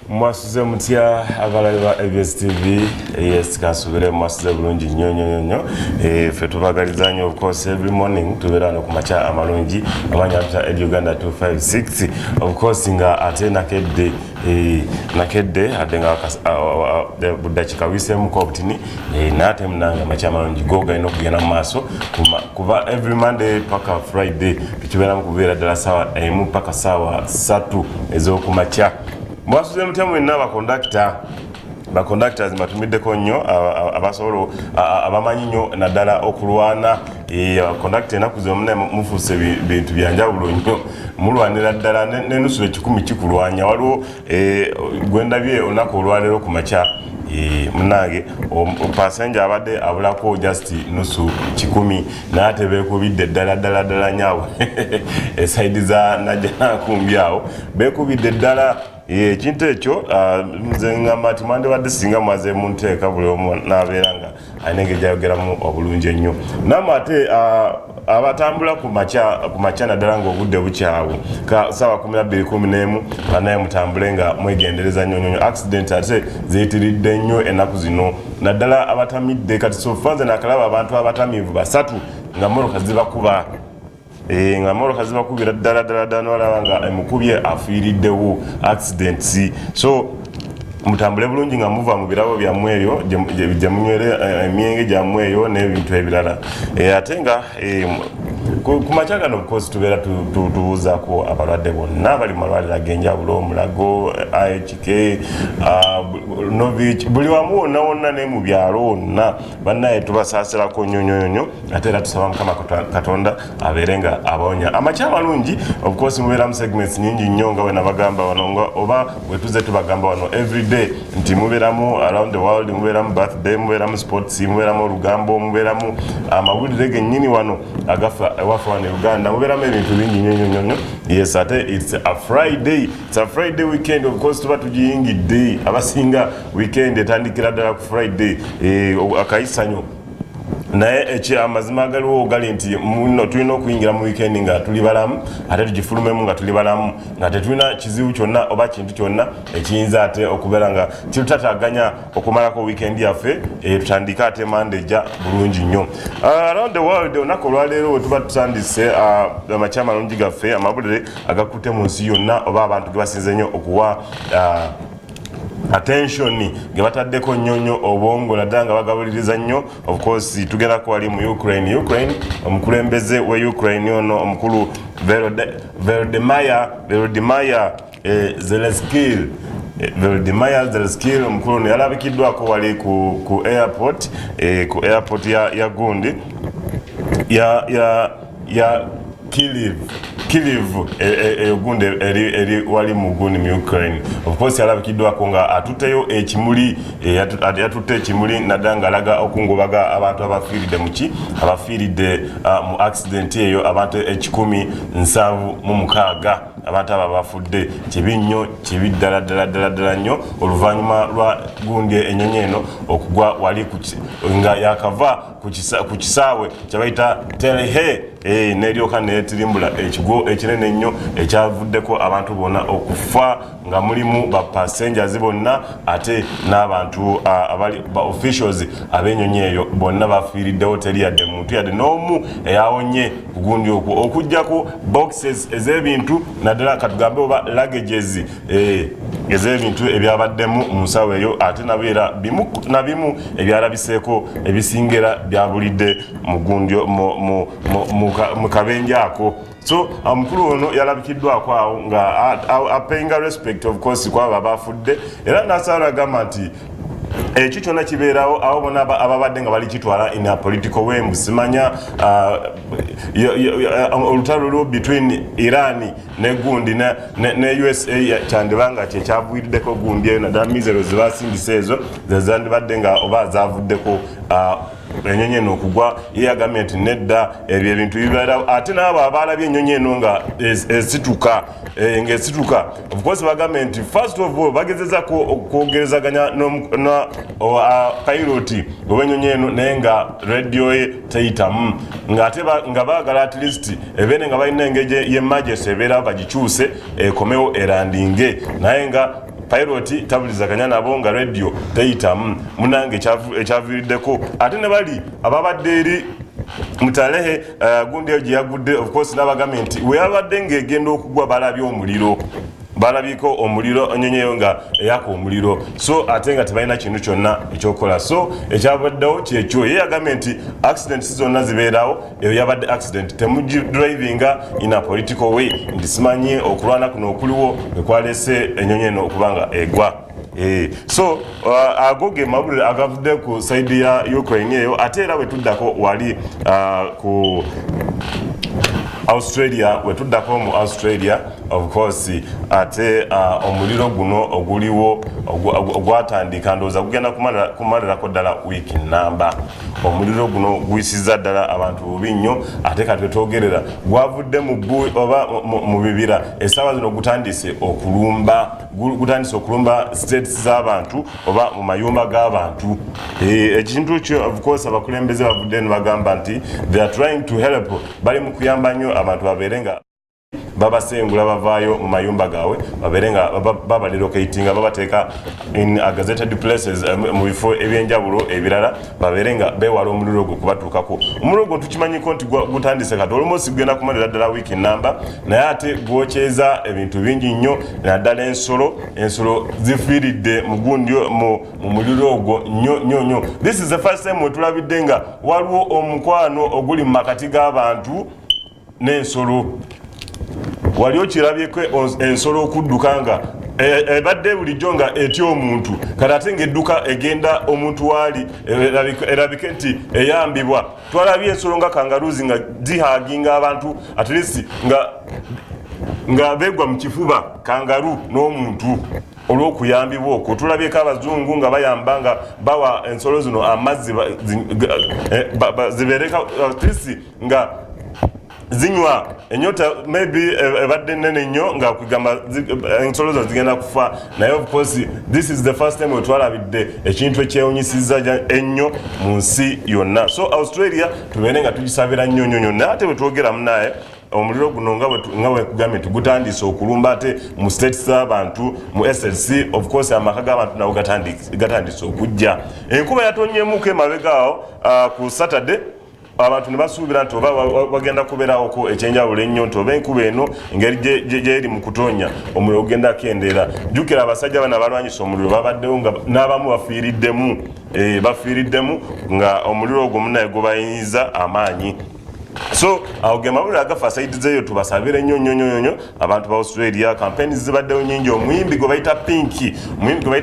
Mwasuze mutya abalali ba ABS TV. Yes, kasubire mwasuze bulungi nnyo. Ffe tubagaliza nnyo of course every morning tubeera no kumacha amalungi amanya ata Uganda 256 of course nga ate nakedde adenga budakika wisemu ko butini nate mnanga macha amalungi goga ino kugenda maaso kuva every Monday paka Friday tukibeera mu kubeera ddala sawa emu paka sawa 3 ez'okumacha. Mwasuze mutemu na ba conductors matumiddeko nnyo abasolo abamanyi nnyo naddala okulwana conductor enaku zonna mufuuse bintu byanjawulo nnyo mulwanira ddala n'ennusu 10 kikulwanya waliwo gwendabye olunaku olwaleero ku makya munange passenger abadde abulako just nusu 10 n'ate beekubidde ddala nyaawe esaidi za najja nakumbi awo beekubidde ddala ekintu ekyo nze ngamba nti mwandibadde singa mwaze munteeka buli omu n'abeera nga alina engeri gyayogeramu obulungi ennyo nammwe ate abatambula ku makya naddala ng'obudde bukyawo sawa 12:11 banaye mutambule nga mwegendereza nnyo accident ate ziyitiridde nnyo ennaku zino naddala abatamidde kati sofanze nakalaba abantu abatamiivu 3 nga mmotoka zibakuba nga mmotoka zibakubira ddala n'olaba nga emukubye afiiriddewo accidents so mutambule bulungi nga muva mu birabo byammwe eyo gye munywere emyenge gyammwe eyo n'ebintu ebirala ate nga ku makya gano bukozi tubeera tubuuzaako abalwadde bonna bali mu malwaliro ag'enjawulo omulago IHK Novich buli wamu wonna ne mu byalo wonna bannaye tubasaasirako nnyo ate era tusaba Mukama Katonda abeere nga abawonya amakya amalungi of course mubeeramu segments nyingi nnyo nga bwe nabagamba wano oba bwe tuze tubagamba wano everyday nti mubeeramu around the world mubeeramu birthday mubeeramu sports mubeeramu olugambo mubeeramu amawulire gennyini wano agafa ewafa wano Uganda mubeeramu ebintu bingi nnyo yes ate it's a Friday weekend of course tuba tugiyingidde abasinga weekend etandikira ddala ku Friday akayisanyo naye amazima agaliwo gali nti tulina okuyingira mu weekend nga tuli balamu ate tugifulumemu nga tuli balamu nga tetulina kizibu kyonna oba kintu kyonna ekiyinza ate okubeera nga kirutataganya okumalako weekend yaffe tutandika ate mandeja bulungi nnyo around the world olunaku olwaleero we tuba tutandise amakya amalungi gaffe amabulire agakutte mu nsi yonna oba abantu ge basinze nnyo okuwa attention ge bataddeko nnyo obwongo naddala nga bagabuliriza nnyo of course tugerako wali mu Ukraine omukulembeze we Ukraine ono omukulu Volodymyr Zelensky omukulu ono yalabikiddwako wali ku airport ya gundi ya Kyiv gundi eri wali mu gundi mu Ukraine of course yalabikiddwako nga atuteyo ekimuli yatutte ekimuli naddala ng'alaga okungobaga abantu abafiiridde mu accident eyo abantu 176 abantu abo bafudde kibi nnyo kibi ddala nnyo oluvannyuma lwa gundi ennyonyi eno okugwa wali nga yakava ku kisaawe kyebayita Telehe neryoka neetirimbula ekigo ekinene nnyo ekyavuddeko abantu bonna okufa nga mulimu ba passengers bonna ate n'abantu abali ba officials ab'ennyonyi eyo bonna bafiiriddewo teri yadde muntu yadde n'omu eyawonye ku gundi okwo okuggyako boxes ez'ebintu naddala katugambe oba luggages ez'ebintu ebyabaddemu mu nsawo eyo ate nabeera bimu ebyalabiseeko ebisingira byabulidde mu gundi mu kabenje ako so omukulu ono yalabikiddwako awo nga apayinga respect of course kwabo abafudde era nasala agamba nti ekyo kyonna kibeerawo abo bonna ababadde nga bali kitwala in a political way musimanya olutalo lwo between Iran ne gundi ne USA kyandibanga kyekyavuddeko gundi eyo naddala mizero zibasingisa ezo zezandibadde nga oba zavuddeko ennyonyi eno okugwa ye agambye nti nedda ebyo ebintu bibeerawo ate n'abo abaalabye ennyonyi eno nga esituka of course bagambye nti first of all bagezezako okwogerezaganya piloti ow'ennyonyi eno naye nga radio ye teyitamu ng'ate nga baagala at least ebeene nga balina engeri y'emergency ebeerawo bagikyuse ekomewo erandinge naye nga pilot tabulizaganya nabo nga radio teyitamu munange ekyaviiriddeko ate ne bali ababadde eri mutalehe gundi eyo gyeyagudde of course n'abagambye nti weyabadde ng'egenda okugwa balabye omuliro balabiko omuliro onyonyeyo nga eyaka omuliro so ate nga tebalina kintu kyonna ekyokukola so ekyabaddewo kyekyo ye yagambye nti accident zonna zibeerawo eyo yabadde accident temugidravinga in a political way nti simanyi okulwana kuno okuliwo ekwalese enyonyi eno okuba nga egwa so ago ge mawulire agavudde ku saidi ya Ukraine eyo ate era wetuddako wali ku Australia wetuddako mu Australia of course ate omuliro guno oguliwo ogwatandika ndowooza gugenda kumalirako ddala wiiki namba omuliro guno guyisizza ddala abantu bubi nnyo ate kati wetwogerera gwavudde oba mu bibira essaawa zino gutandise okulumba states z'abantu oba mu mayumba g'abantu ekintu kyo of course abakulembeze bavudde ne bagamba nti they are trying to help bali mu kuyamba nnyo abantu babeere nga babasengula bavaayo mu mayumba gaabwe babeere nga babalilocatinga babateeka in gazetted places mu bifo ebyenjawulo ebirala babeere nga beewala omuliro gwe kubatuukako omuliro gwe tukimanyiko nti gutandise kati olumosi gugenda kumalira ddala wiiki namba naye ate gwokyeza ebintu bingi nnyo naddala ensolo zifiiridde mugundi mu muliro ogwo nnyo this is the first time wetulabidde nga waliwo omukwano oguli mu makati g'abantu n'ensolo wali okirabyeko ensolo okudduka nga ebadde bulijjo nga etya omuntu kati ate ng'edduka egenda omuntu waali erabike nti eyambibwa twalabye ensolo nga kangaruzi nga zihaginga abantu at least nga begwa mu kifuba kangaru n'omuntu olw'okuyambibwa okwo tulabyeko abazungu nga bayamba nga bawa ensolo zino amazzi zibeereka at least nga zinywa enyota maybe ebadde nene nnyo nga kugamba ensolo zo zigenda kufa naye of course this is the first time wetwalabidde ekintu ekyewunyisizza ennyo mu nsi yonna so Australia tubeere nga tugisabira nnyo naye ate bwetwogeramu naye omuliro guno nga wekugambye nti gutandise okulumba ate mu states z'abantu mu SLC of course amaka g'abantu nago gatandise okujja enkuba yatonyemuko emabegaawo ku Saturday abantu ne basuubira nti oba bagenda kubeerawoko ekyenjawulo ennyo nti oba enkuba eno engeri gyeri mu kutonya omuliro ogenda kendeera jjukira abasajja bana balwanyisa omuliro babaddewo nga n'abamu bafiiriddemu nga omuliro ogwo munaye gubayinyiza amaanyi so awo ge mawulire agafa saidi zeeyo tubasabire nnyo abantu ba Australia campaign zibaddewo nyingi omuyimbi gwe bayita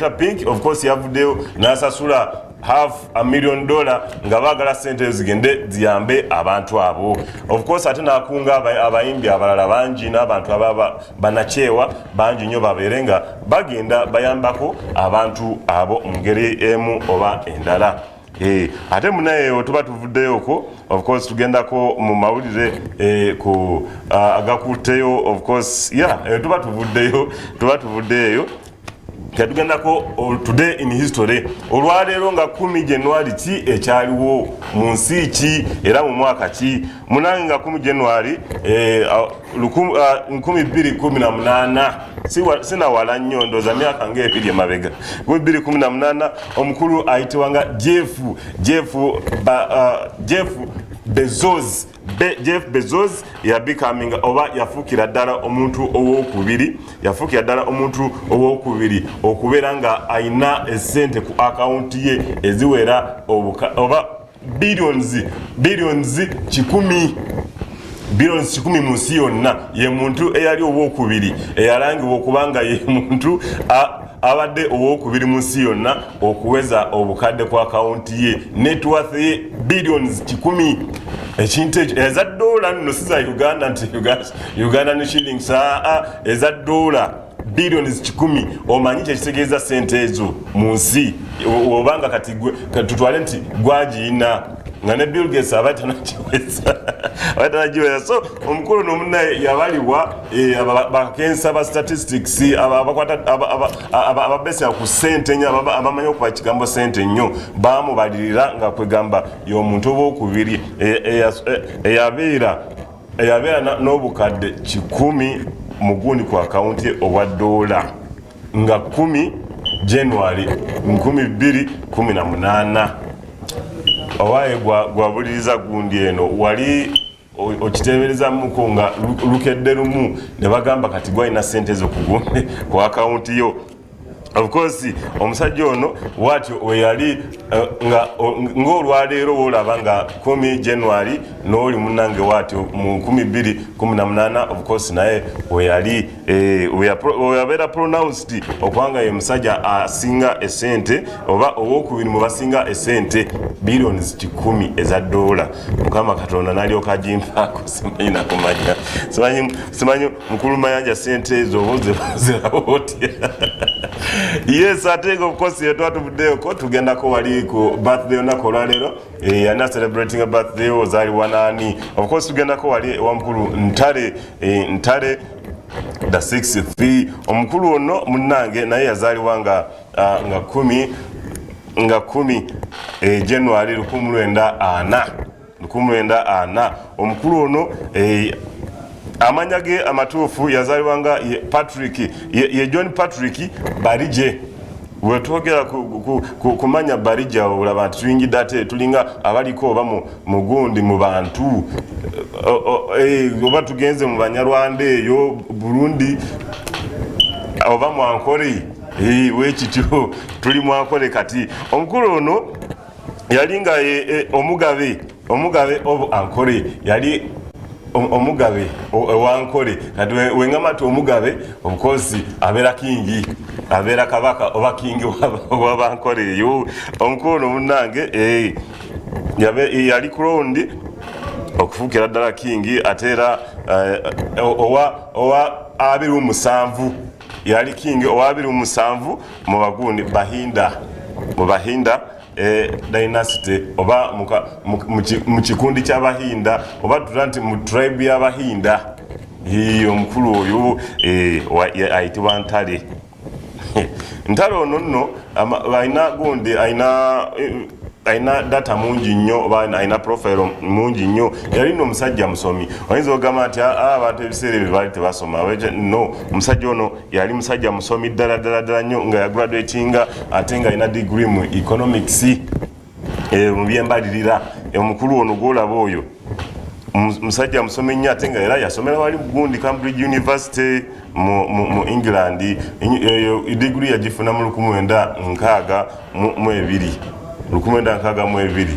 Pink of course yavuddeyo n'asasula $500,000 nga baagala sente zigende ziyambe abantu abo of course ate nakunga abayimbi abalala bangi n'abantu ababa banakyewa bangi nnyo babeere nga bagenda bayambako abantu abo mu ngeri emu oba endala ate munaye tuba tuvuddeyoko of course tugendako mu mawulire ku agakutteyo of course tuba tuvuddeyo tugendako today in history olwaleero nga 10 January ki ekyaliwo mu nsi ki era mu mwaka ki munange nga 10 January 2018 sinawala nnyo ndooza myaka ng'ebiri emabega 2018 omukulu ayitibwanga Jeff Bezos becoming oba yafuukira ddala omuntu owokubiri okubeera nga ayina essente ku akawunti ye eziwera oba billions 10 mu nsi yonna ye muntu eyali owokubiri eyalangibwa okubanga ye muntu abadde owokubiri mu nsi yonna okuweza obukadde ku akawunti ye networth ye billions 10 ekintu ekyo eza dola nno si za Uganda nti Ugandan shillings eza dola billions 10 omanyi kyekitegeeza sente ezo mu nsi obanga kati tutwale nti gwagiyina nga ne Bill Gates abatanagiweza so omukulu n'omunaye yabalibwa bakensa ba statistics ababesera ku sente nnyo abamanyi okuba kigambo sente nnyo bamubalirira nga kwegamba y'omuntu obwokubiri eyabeera n'obukadde 10 mugundi ku akawunti obwa dola nga 10 January 2018 owaye gwabuliriza gundi eno wali okitebereza muko nga lukedde lumu ne bagamba kati gwalina sente zo kugunde ku account yo. Of course omusajja ono watyo we yali ng'olwaleero wolaba nga 10 January n'oli munnange watyo mu 2018 of course naye we yali yabeera pronounced okubanga ye musajja asinga esente oba owokubiri mu basinga esente billions 10 eza dola. Mukama Katonda n'alyoka agimpaako simanyi nakumanya simanyi mukulu mayanja sente ezo zirabo otya. Yes, ate of course yetwatubuddeyo ko tugendako wali ku birthday onako olwaleero yana celebrating a birthday ozali wanani. Of course tugendako wali wamukulu Ntale the 6th omukulu ono munnange naye yazaliwa nga 10 January 1940 omukulu ono amanya ge amatuufu yazaliwanga Patrick ye John Patrick Barije. Wetwogera kumanya Barije olaba tuyingidde ate tulinga abaliko oba mugundi mu bantu oba tugenze mu Banyarwanda eyo Burundi oba Mwankole wekityo tuli Mwankole kati omukulu ono yalinga omugabe of Ankole yali omugabe Wankole kati wengamatu omugabe of course abera kingi abera kabaka oba kingi w'Abankole yo omukulu munnange yali crowned okufuukira ddala kingi atera owa 27 yali kingi owa 27 mu bagundi Bahinda dynasty oba mu kikundi ky'Abahinda oba tutanti mu tribe y'Abahinda omukulu oyo ayitibwa Ntale ono nno ayina gundi ayina data mungi nnyo oba ayina profile mungi nnyo yali nno omusajja musomi oyinza ogamba nti abantu ebiseera ebyo baali tebasoma no omusajja ono yali musajja musomi ddala nnyo nga yagraduatinga ate nga ayina degree mu economics mu byembalirira omukulu ono gwolaba oyo musajja musomi nnyo ate nga era yasomera wali gundi Cambridge University mu England degree yagifuna mu 1962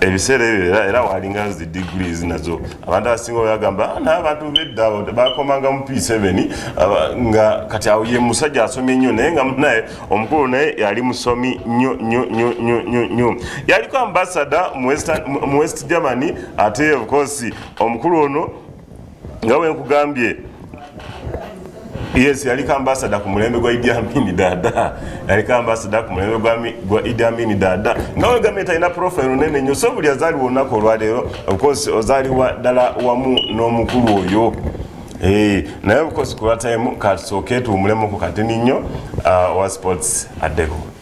ebiseera ebyo era walinga zi degrees nazo abantu abasinga bagamba n'abantu bedda bakomanga mu P7 nga kati awo ye musajja asomye nnyo naye nga naye omukulu naye yali musomi nnyo yaliko ambassador mu West Germany ate of course omukulu ono nga wenkugambye yes yaliko ambassador ku mulembe gwa Idi Amin Dada yaliko ambassador ku mulembe gwa Idi Amin Dada nga wegameta ina profile nene nnyo so buli azali wonako olwaleero of course ozaliwa ddala wamu n'omukulu oyo naye of course ku time kasooke tuwumulemu ku katini nnyo wa sports addeko.